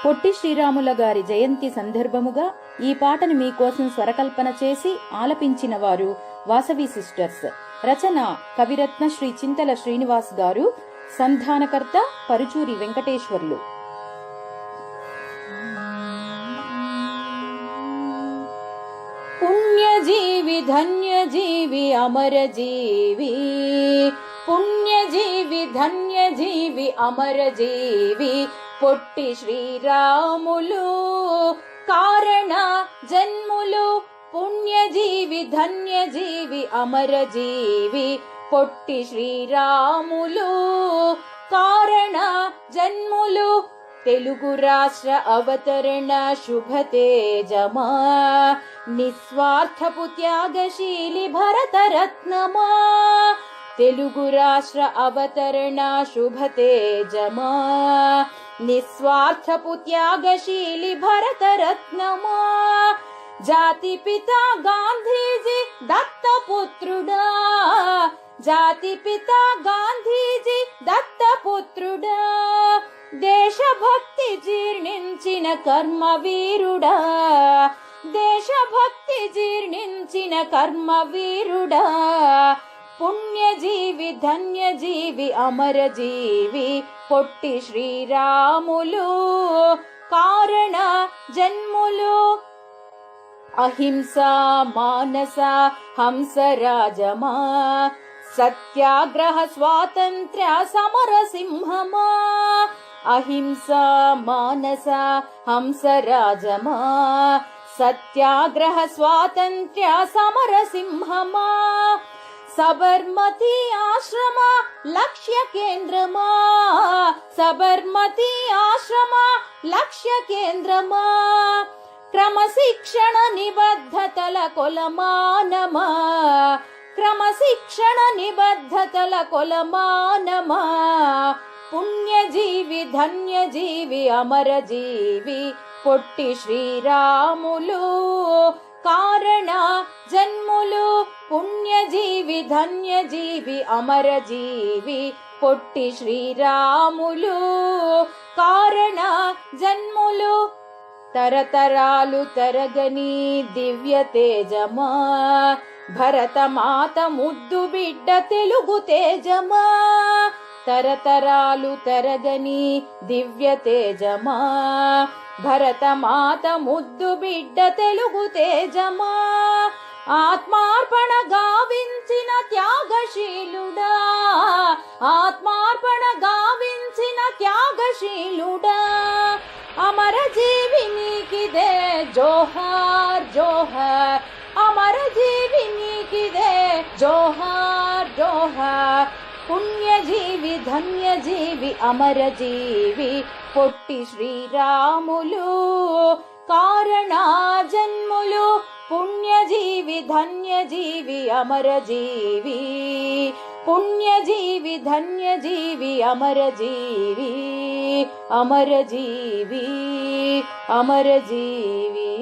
పొట్టి శ్రీరాముల గారి జయంతి సందర్భముగా ఈ పాటను మీకోసం స్వరకల్పన చేసి ఆలపించిన వారు వాసవి సిస్టర్స్. రచన కవిరత్న శ్రీ చింతల శ్రీనివాస్ గారు. సంధానకర్త పరుచూరి వెంకటేశ్వర్లు. పుణ్యజీవి ధన్యజీవి అమరజీవి, పుణ్యజీవి ధన్యజీవి అమరజీవి పొట్టి శ్రీరాములు కారణ జన్ములు. పుణ్యజీవి ధన్యజీవి అమరజీవి పొట్టి శ్రీరాములు కారణ జన్ములు. తెలుగు రాష్ట్ర అవతరణ శుభతేజమా, నిస్వార్థపు త్యాగశీలి భరతరత్నమా. తెలుగు రాష్ట్ర అవతరణ శుభతేజమా, నిస్వార్థపు త్యాగశీలి భరతరత్నమా. జాతిపిత గాంధీజీ దత్తపుత్రుడా, జాతిపిత గాంధీజీ దత్తపుత్రుడా. దేశభక్తి జీర్ణించిన కర్మవీరుడా, దేశభక్తి జీర్ణించిన కర్మవీరుడా. పుణ్యజీవి ధన్యజీవి అమరజీవి పొట్టి శ్రీరాములు కారణ జన్ములు. అహింస మానస హంసరాజమా, సత్యాగ్రహ స్వాతంత్ర్య సమరసింహమా. అహింస మానస హంసరాజమా, సత్యాగ్రహ స్వాతంత్ర్య సమరసింహమా. సబర్మతి ఆశ్రమ లక్ష్య కేంద్రమా, సబర్మతి ఆశ్రమ లక్ష్య కేంద్రమా. క్రమశిక్షణ నిబద్ధతల కొలమానమా, క్రమశిక్షణ నిబద్ధతల కొలమానమా. పుణ్యజీవి ధన్యజీవి అమరజీవి పొట్టి శ్రీరాములు కారణ జన్ములు. పుణ్యజీవి ధన్యజీవి అమరజీవి పొట్టి శ్రీరాములు కారణ జన్ములు. తరతరాలు తరగని దివ్య తేజమా, భరతమాత ముద్దు బిడ్డ తెలుగు తేజమా. తరతరాలు తరగని దివ్య తేజమా, భరతమాత ముద్దు బిడ్డ తెలుగు తేజమా. ఆత్మార్పణ గావించిన త్యాగశీలుడా, ఆత్మార్పణ గావించిన త్యాగశీలుడా. అమరజీవి నీకిదే జోహార్ జోహార్, అమరజీవి నీకిదే జోహార్ జోహార్. పుణ్యజీవి ధన్యజీవి అమరజీవి పొట్టి శ్రీరాములు కారణ జన్ములు. పుణ్యజీవి ధన్యజీవి అమరజీవి, పుణ్యజీవి ధన్యజీవి అమరజీవి, అమరజీవి అమరజీవి.